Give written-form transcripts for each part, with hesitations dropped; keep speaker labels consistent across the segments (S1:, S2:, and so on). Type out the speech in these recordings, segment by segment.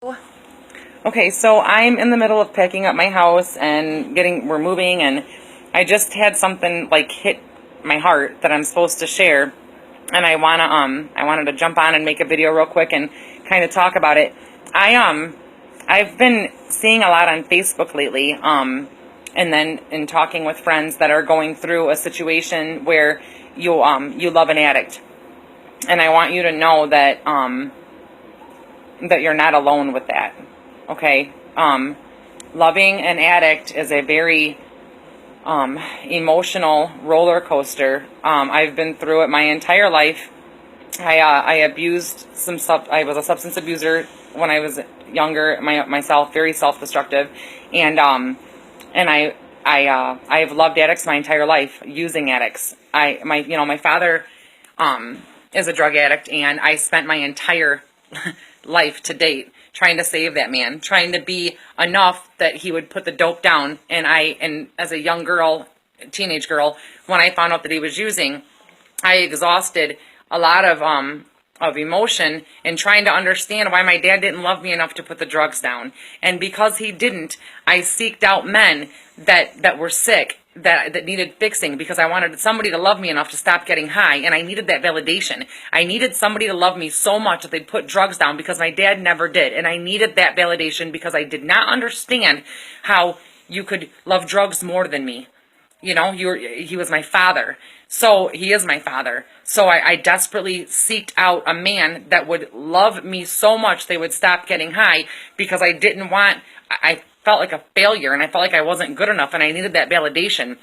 S1: Okay, so I'm in the middle of packing up my house and we're moving, and I just had something like hit my heart that I'm supposed to share, and I wanted to jump on and make a video real quick and kind of talk about it. I've been seeing a lot on Facebook lately, and then in talking with friends that are going through a situation where you love an addict, and I want you to know that that you're not alone with that. Okay, loving an addict is a very emotional roller coaster. I've been through it my entire life. I abused I was a substance abuser when I was younger. Myself, very self-destructive, and I've loved addicts my entire life. Using addicts. My father is a drug addict, and I spent my entire life to date trying to save that man, trying to be enough that he would put the dope down. And as a young girl, teenage girl, when I found out that he was using, I exhausted a lot of emotion in trying to understand why my dad didn't love me enough to put the drugs down. And because he didn't, I seeked out men that were sick, that needed fixing, because I wanted somebody to love me enough to stop getting high, and I needed that validation. I needed somebody to love me so much that they'd put drugs down, because my dad never did, and I needed that validation because I did not understand how you could love drugs more than me. He was my father. So he is my father. So I desperately seeked out a man that would love me so much they would stop getting high, because I felt like a failure, and I felt like I wasn't good enough, and I needed that validation.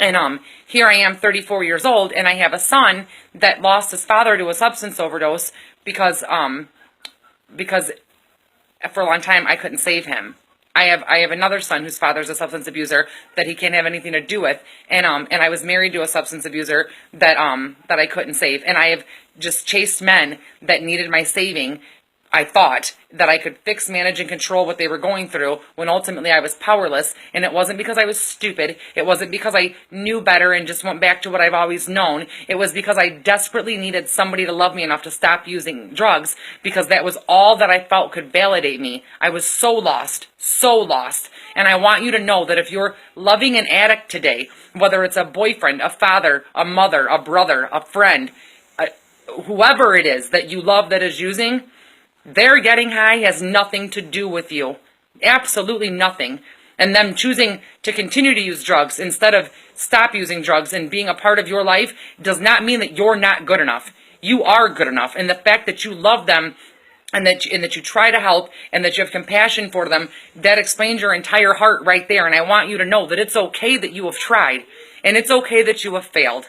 S1: And here I am, 34 years old, and I have a son that lost his father to a substance overdose because for a long time I couldn't save him. I have another son whose father's a substance abuser that he can't have anything to do with, and I was married to a substance abuser that I couldn't save, and I have just chased men that needed my saving. I thought that I could fix, manage, and control what they were going through, when ultimately I was powerless. And it wasn't because I was stupid. It wasn't because I knew better and just went back to what I've always known. It was because I desperately needed somebody to love me enough to stop using drugs, because that was all that I felt could validate me. I was so lost, so lost. And I want you to know that if you're loving an addict today, whether it's a boyfriend, a father, a mother, a brother, a friend, whoever it is that you love that is using, their getting high has nothing to do with you. Absolutely nothing. And them choosing to continue to use drugs instead of stop using drugs and being a part of your life does not mean that you're not good enough. You are good enough. And the fact that you love them and that you try to help and that you have compassion for them, that explains your entire heart right there. And I want you to know that it's okay that you have tried, and it's okay that you have failed.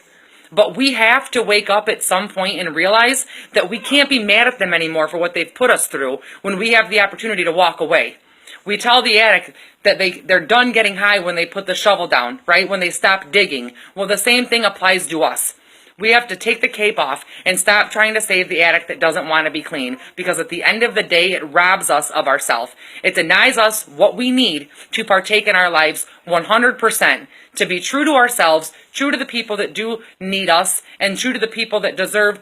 S1: But we have to wake up at some point and realize that we can't be mad at them anymore for what they've put us through when we have the opportunity to walk away. We tell the addict that they're done getting high when they put the shovel down, right? When they stop digging. Well, the same thing applies to us. We have to take the cape off and stop trying to save the addict that doesn't want to be clean, because at the end of the day, it robs us of ourselves. It denies us what we need to partake in our lives 100%, to be true to ourselves, true to the people that do need us, and true to the people that deserve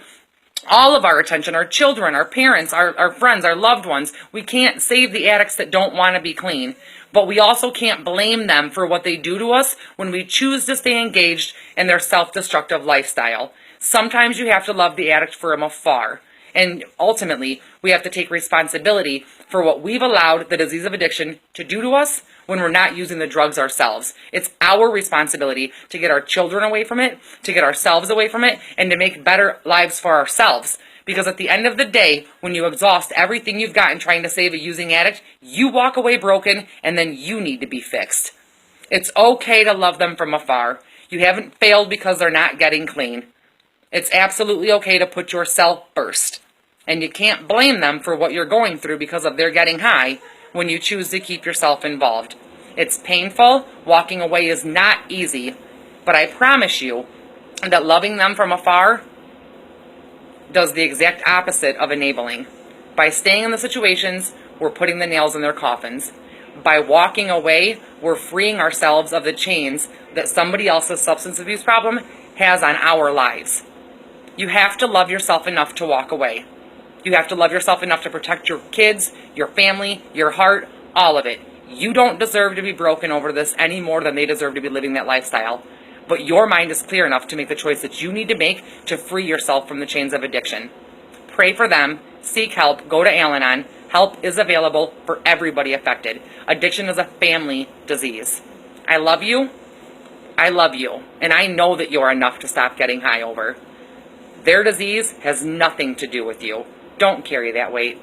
S1: all of our attention, our children, our parents, our friends, our loved ones. We can't save the addicts that don't want to be clean, but we also can't blame them for what they do to us when we choose to stay engaged in their self-destructive lifestyle. Sometimes you have to love the addict from afar. And ultimately, we have to take responsibility for what we've allowed the disease of addiction to do to us when we're not using the drugs ourselves. It's our responsibility to get our children away from it, to get ourselves away from it, and to make better lives for ourselves. Because at the end of the day, when you exhaust everything you've gotten trying to save a using addict, you walk away broken, and then you need to be fixed. It's okay to love them from afar. You haven't failed because they're not getting clean. It's absolutely okay to put yourself first. And you can't blame them for what you're going through because of their getting high when you choose to keep yourself involved. It's painful. Walking away is not easy. But I promise you that loving them from afar does the exact opposite of enabling. By staying in the situations, we're putting the nails in their coffins. By walking away, we're freeing ourselves of the chains that somebody else's substance abuse problem has on our lives. You have to love yourself enough to walk away. You have to love yourself enough to protect your kids, your family, your heart, all of it. You don't deserve to be broken over this any more than they deserve to be living that lifestyle. But your mind is clear enough to make the choice that you need to make to free yourself from the chains of addiction. Pray for them, seek help, go to Al-Anon. Help is available for everybody affected. Addiction is a family disease. I love you, and I know that you're enough to stop getting high over. Their disease has nothing to do with you. Don't carry that weight.